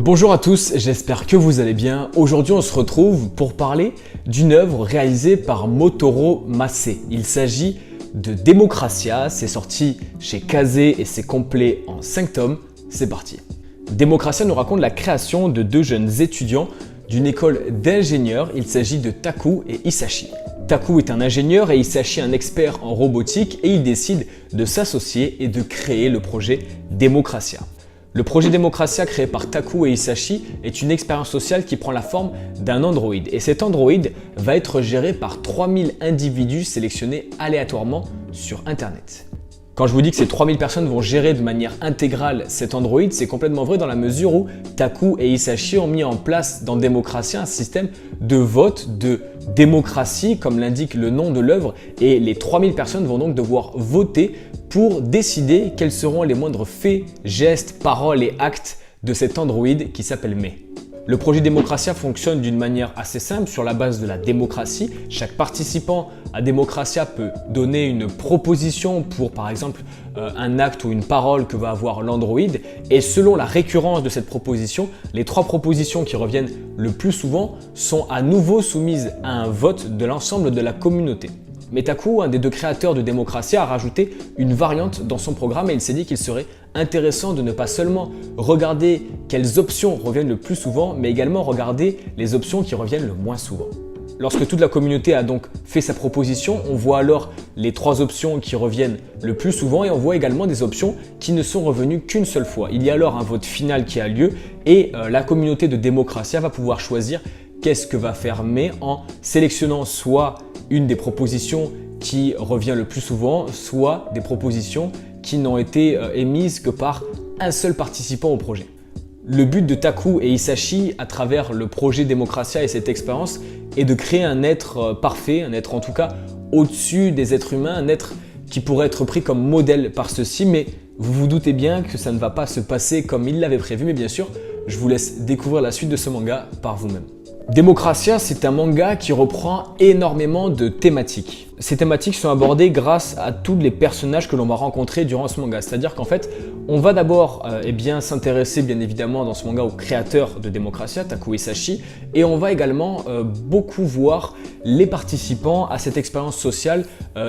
Bonjour à tous, j'espère que vous allez bien. Aujourd'hui on se retrouve pour parler d'une œuvre réalisée par Motoro Massé. Il s'agit de Democracia, c'est sorti chez Kazé et c'est complet en 5 tomes. C'est parti. Democracia nous raconte la création de deux jeunes étudiants d'une école d'ingénieurs. Il s'agit de Taku et Hisashi. Taku est un ingénieur et Hisashi un expert en robotique et ils décident de s'associer et de créer le projet Democracia. Le projet Democracia créé par Taku et Hisashi est une expérience sociale qui prend la forme d'un androïde. Et cet androïde va être géré par 3000 individus sélectionnés aléatoirement sur Internet. Quand je vous dis que ces 3000 personnes vont gérer de manière intégrale cet androïde, c'est complètement vrai dans la mesure où Taku et Hisashi ont mis en place dans Democracia un système de vote, de démocratie, comme l'indique le nom de l'œuvre. Et les 3000 personnes vont donc devoir voter pour décider quels seront les moindres faits, gestes, paroles et actes de cet androïde qui s'appelle Mei. Le projet Democracia fonctionne d'une manière assez simple sur la base de la démocratie. Chaque participant à Democracia peut donner une proposition pour par exemple un acte ou une parole que va avoir l'androïde et selon la récurrence de cette proposition, les 3 propositions qui reviennent le plus souvent sont à nouveau soumises à un vote de l'ensemble de la communauté. Mais Taku, un des 2 créateurs de Democracia, a rajouté une variante dans son programme et il s'est dit qu'il serait intéressant de ne pas seulement regarder quelles options reviennent le plus souvent, mais également regarder les options qui reviennent le moins souvent. Lorsque toute la communauté a donc fait sa proposition, on voit alors les 3 options qui reviennent le plus souvent et on voit également des options qui ne sont revenues qu'une seule fois. Il y a alors un vote final qui a lieu et la communauté de Democracia va pouvoir choisir qu'est-ce que va faire Mei en sélectionnant soit une des propositions qui revient le plus souvent, soit des propositions qui n'ont été émises que par un seul participant au projet. Le but de Taku et Hisashi à travers le projet Democracia et cette expérience est de créer un être parfait, un être en tout cas au-dessus des êtres humains, un être qui pourrait être pris comme modèle par ceux-ci, mais vous vous doutez bien que ça ne va pas se passer comme il l'avait prévu, mais bien sûr, je vous laisse découvrir la suite de ce manga par vous-même. Democracia, c'est un manga qui reprend énormément de thématiques. Ces thématiques sont abordées grâce à tous les personnages que l'on va rencontrer durant ce manga. C'est-à-dire qu'en fait, on va d'abord s'intéresser bien évidemment dans ce manga au créateur de Democracia, Taku Hisashi, et on va également beaucoup voir les participants à cette expérience sociale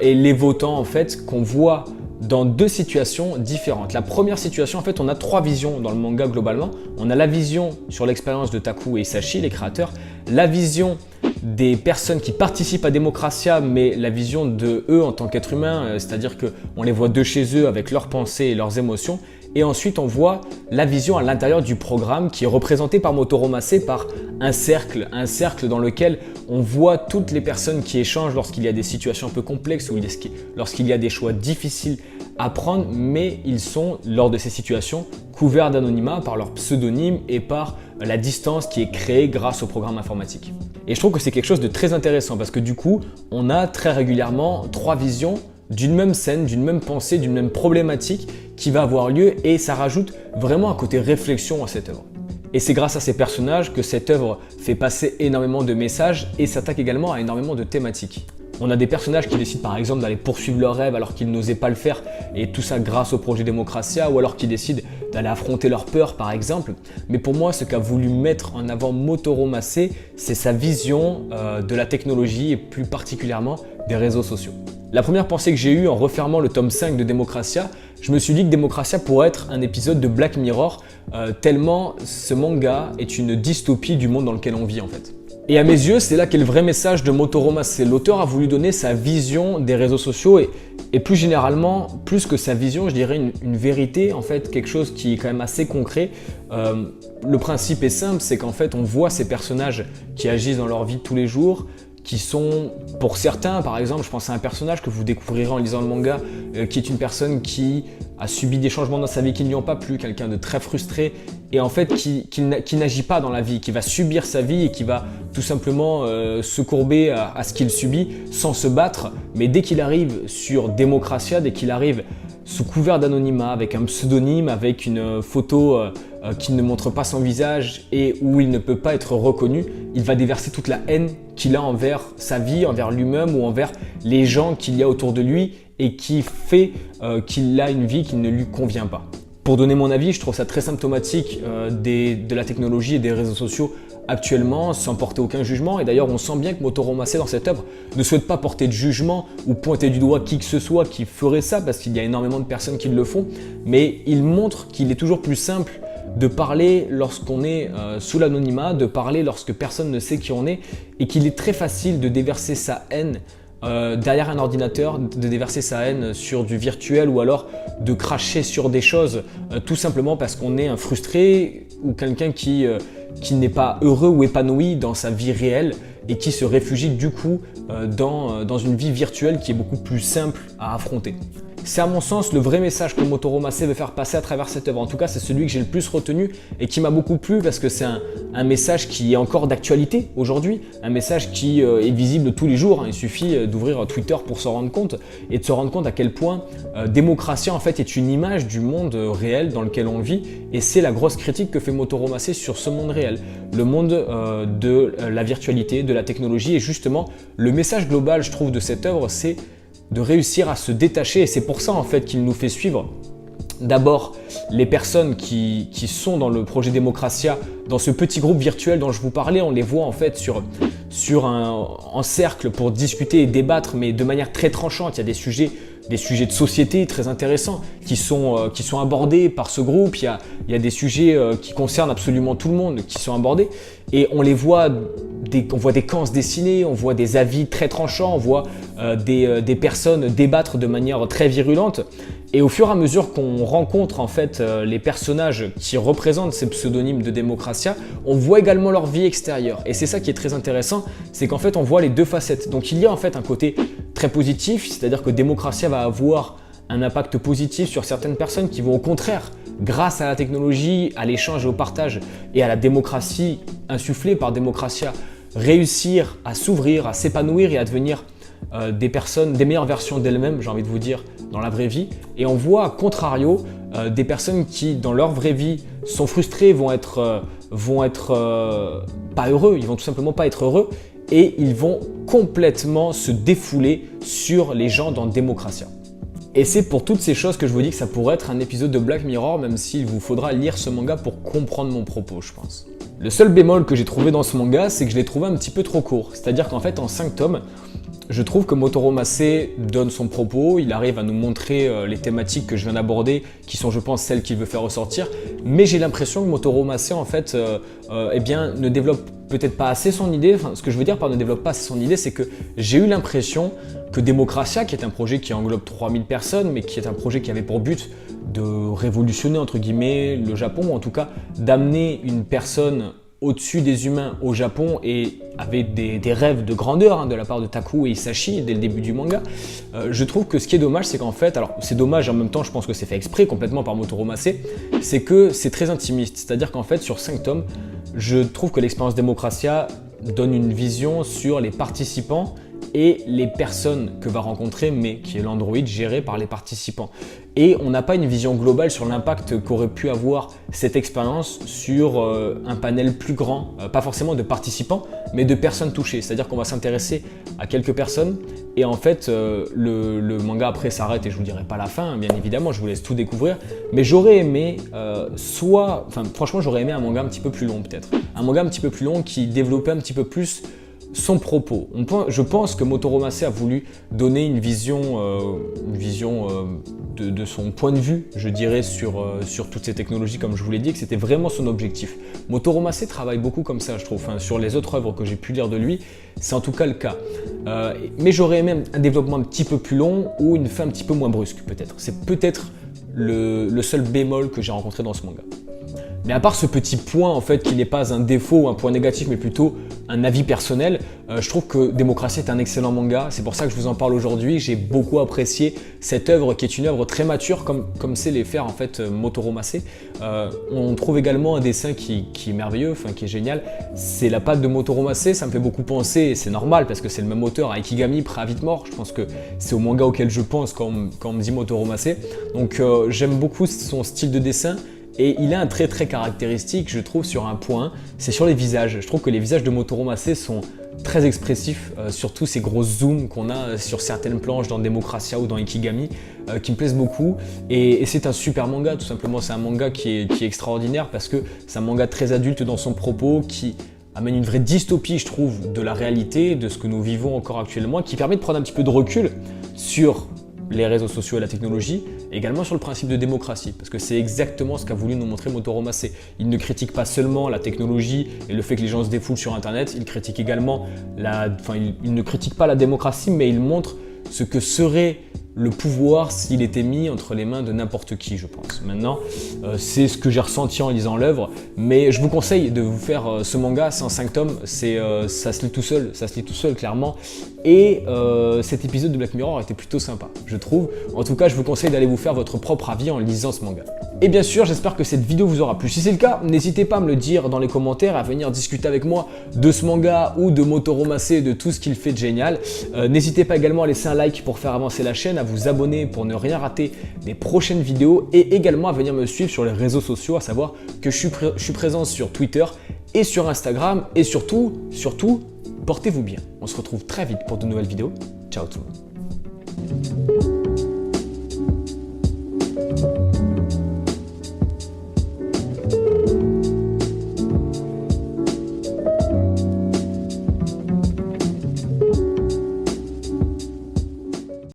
et les votants en fait qu'on voit dans 2 situations différentes. La première situation, en fait, on a 3 visions dans le manga globalement. On a la vision sur l'expérience de Taku et Hisashi, les créateurs, la vision des personnes qui participent à Democracia, mais la vision de eux en tant qu'êtres humains, c'est-à-dire qu'on les voit de chez eux avec leurs pensées et leurs émotions. Et ensuite, on voit la vision à l'intérieur du programme qui est représentée par Motoro Massé par un cercle dans lequel on voit toutes les personnes qui échangent lorsqu'il y a des situations un peu complexes ou lorsqu'il y a des choix difficiles à prendre, mais ils sont, lors de ces situations, couverts d'anonymat par leur pseudonyme et par la distance qui est créée grâce au programme informatique. Et je trouve que c'est quelque chose de très intéressant parce que du coup, on a très régulièrement 3 visions d'une même scène, d'une même pensée, d'une même problématique qui va avoir lieu et ça rajoute vraiment un côté réflexion à cette œuvre. Et c'est grâce à ces personnages que cette œuvre fait passer énormément de messages et s'attaque également à énormément de thématiques. On a des personnages qui décident par exemple d'aller poursuivre leur rêve alors qu'ils n'osaient pas le faire et tout ça grâce au projet Democracia ou alors qui décident d'aller affronter leur peur par exemple. Mais pour moi, ce qu'a voulu mettre en avant Motoro Massé, c'est sa vision de la technologie et plus particulièrement des réseaux sociaux. La première pensée que j'ai eue en refermant le tome 5 de Democracia, je me suis dit que Democracia pourrait être un épisode de Black Mirror tellement ce manga est une dystopie du monde dans lequel on vit en fait. Et à mes yeux, c'est là qu'est le vrai message de Motoro Massé. L'auteur a voulu donner sa vision des réseaux sociaux et plus généralement, plus que sa vision, je dirais une vérité, en fait, quelque chose qui est quand même assez concret. Le principe est simple, c'est qu'en fait, on voit ces personnages qui agissent dans leur vie de tous les jours, qui sont, pour certains, par exemple, je pense à un personnage que vous découvrirez en lisant le manga, qui est une personne qui a subi des changements dans sa vie qui ne lui ont pas plu, quelqu'un de très frustré et en fait qui n'agit pas dans la vie, qui va subir sa vie et qui va tout simplement se courber à ce qu'il subit sans se battre. Mais dès qu'il arrive sur Democracia, dès qu'il arrive sous couvert d'anonymat, avec un pseudonyme, avec une photo qui ne montre pas son visage et où il ne peut pas être reconnu, il va déverser toute la haine qu'il a envers sa vie, envers lui-même ou envers les gens qu'il y a autour de lui et qui fait qu'il a une vie qui ne lui convient pas. Pour donner mon avis, je trouve ça très symptomatique de la technologie et des réseaux sociaux actuellement, sans porter aucun jugement. Et d'ailleurs, on sent bien que Motoro Massé, dans cette œuvre, ne souhaite pas porter de jugement ou pointer du doigt qui que ce soit qui ferait ça, parce qu'il y a énormément de personnes qui le font. Mais il montre qu'il est toujours plus simple de parler lorsqu'on est sous l'anonymat, de parler lorsque personne ne sait qui on est, et qu'il est très facile de déverser sa haine derrière un ordinateur, de déverser sa haine sur du virtuel ou alors de cracher sur des choses tout simplement parce qu'on est un frustré ou quelqu'un qui n'est pas heureux ou épanoui dans sa vie réelle et qui se réfugie du coup dans une vie virtuelle qui est beaucoup plus simple à affronter. C'est à mon sens le vrai message que Motoro Massé veut faire passer à travers cette œuvre. En tout cas, c'est celui que j'ai le plus retenu et qui m'a beaucoup plu parce que c'est un message qui est encore d'actualité aujourd'hui, un message qui est visible tous les jours. Il suffit d'ouvrir Twitter pour s'en rendre compte et de se rendre compte à quel point Démocratia en fait est une image du monde réel dans lequel on vit et c'est la grosse critique que fait Motoro Massé sur ce monde réel, le monde de la virtualité, de la technologie et justement le message global je trouve de cette œuvre c'est de réussir à se détacher et c'est pour ça en fait qu'il nous fait suivre d'abord les personnes qui sont dans le projet Démocratia, dans ce petit groupe virtuel dont je vous parlais, on les voit en fait en cercle pour discuter et débattre mais de manière très tranchante. Il y a des sujets de société très intéressants qui sont abordés par ce groupe, il y a des sujets qui concernent absolument tout le monde qui sont abordés et on les voit on voit des camps se dessiner, on voit des avis très tranchants, on voit des personnes débattre de manière très virulente. Et au fur et à mesure qu'on rencontre en fait les personnages qui représentent ces pseudonymes de Démocratia, on voit également leur vie extérieure. Et c'est ça qui est très intéressant, c'est qu'en fait on voit les deux facettes. Donc il y a en fait un côté très positif, c'est-à-dire que Démocratia va avoir un impact positif sur certaines personnes qui vont au contraire, grâce à la technologie, à l'échange et au partage et à la démocratie insufflée par Démocratia, réussir à s'ouvrir, à s'épanouir et à devenir des personnes, des meilleures versions d'elles-mêmes, j'ai envie de vous dire, dans la vraie vie. Et on voit, à contrario, des personnes qui, dans leur vraie vie, sont frustrées, vont être pas heureux, ils vont tout simplement pas être heureux et ils vont complètement se défouler sur les gens dans Démocratia. Et c'est pour toutes ces choses que je vous dis que ça pourrait être un épisode de Black Mirror, même s'il vous faudra lire ce manga pour comprendre mon propos, je pense. Le seul bémol que j'ai trouvé dans ce manga, c'est que je l'ai trouvé un petit peu trop court. C'est-à-dire qu'en fait, en 5 tomes, je trouve que Motoro Massé donne son propos, il arrive à nous montrer les thématiques que je viens d'aborder, qui sont je pense celles qu'il veut faire ressortir, mais j'ai l'impression que Motoro Massé en fait ne développe peut-être pas assez son idée. Enfin, ce que je veux dire par ne développe pas assez son idée, c'est que j'ai eu l'impression que Démocratia, qui est un projet qui englobe 3000 personnes, mais qui est un projet qui avait pour but de révolutionner entre guillemets le Japon, ou en tout cas d'amener une personne au-dessus des humains au Japon et avec des rêves de grandeur de la part de Taku et Hisashi dès le début du manga. Je trouve que ce qui est dommage, c'est qu'en fait, alors c'est dommage en même temps, je pense que c'est fait exprès complètement par Motoro Massé, c'est que c'est très intimiste. C'est-à-dire qu'en fait, sur 5 tomes, je trouve que l'expérience Démocratia donne une vision sur les participants et les personnes que va rencontrer, mais qui est l'android géré par les participants. Et on n'a pas une vision globale sur l'impact qu'aurait pu avoir cette expérience sur un panel plus grand, pas forcément de participants, mais de personnes touchées. C'est-à-dire qu'on va s'intéresser à quelques personnes et en fait le manga après s'arrête et je vous dirai pas la fin, bien évidemment, je vous laisse tout découvrir. Mais j'aurais aimé franchement j'aurais aimé un manga un petit peu plus long peut-être. Un manga un petit peu plus long qui développait un petit peu plus son propos. Je pense que Motoro Massé a voulu donner une vision de son point de vue, je dirais, sur toutes ces technologies, comme je vous l'ai dit, que c'était vraiment son objectif. Motoro Massé travaille beaucoup comme ça, je trouve. Enfin, sur les autres œuvres que j'ai pu lire de lui, c'est en tout cas le cas. Mais j'aurais aimé un développement un petit peu plus long ou une fin un petit peu moins brusque, peut-être. C'est peut-être le seul bémol que j'ai rencontré dans ce manga. Mais à part ce petit point en fait qui n'est pas un défaut ou un point négatif mais plutôt un avis personnel, je trouve que Démocratia est un excellent manga, c'est pour ça que je vous en parle aujourd'hui. J'ai beaucoup apprécié cette œuvre qui est une œuvre très mature comme sait les faire en fait Motoro Massé. On trouve également un dessin qui est merveilleux, enfin qui est génial. C'est la patte de Motoro Massé, ça me fait beaucoup penser, et c'est normal parce que c'est le même auteur à Ikigami, Prêt à vite mort. Je pense que c'est au manga auquel je pense quand on me dit Motoro Massé. Donc j'aime beaucoup son style de dessin. Et il a un trait très caractéristique, je trouve, sur un point, c'est sur les visages. Je trouve que les visages de Motoro Massé sont très expressifs, surtout ces gros zooms qu'on a sur certaines planches dans Democracia ou dans Ikigami, qui me plaisent beaucoup. Et c'est un super manga, tout simplement. C'est un manga qui est extraordinaire parce que c'est un manga très adulte dans son propos, qui amène une vraie dystopie, je trouve, de la réalité, de ce que nous vivons encore actuellement, qui permet de prendre un petit peu de recul sur les réseaux sociaux et la technologie, et également sur le principe de démocratie, parce que c'est exactement ce qu'a voulu nous montrer Motoro Massé. Il ne critique pas seulement la technologie et le fait que les gens se défoulent sur Internet, il critique également il ne critique pas la démocratie, mais il montre ce que serait le pouvoir s'il était mis entre les mains de n'importe qui, je pense. Maintenant, c'est ce que j'ai ressenti en lisant l'œuvre, mais je vous conseille de vous faire ce manga, c'est en 5 tomes, ça se lit tout seul clairement, et cet épisode de Black Mirror était plutôt sympa, je trouve. En tout cas, je vous conseille d'aller vous faire votre propre avis en lisant ce manga. Et bien sûr, j'espère que cette vidéo vous aura plu. Si c'est le cas, n'hésitez pas à me le dire dans les commentaires, à venir discuter avec moi de ce manga ou de Motoro Massé, de tout ce qu'il fait de génial. N'hésitez pas également à laisser un like pour faire avancer la chaîne, à vous abonner pour ne rien rater des prochaines vidéos et également à venir me suivre sur les réseaux sociaux, à savoir que je suis présent sur Twitter et sur Instagram, et surtout, portez-vous bien. On se retrouve très vite pour de nouvelles vidéos. Ciao tout le monde.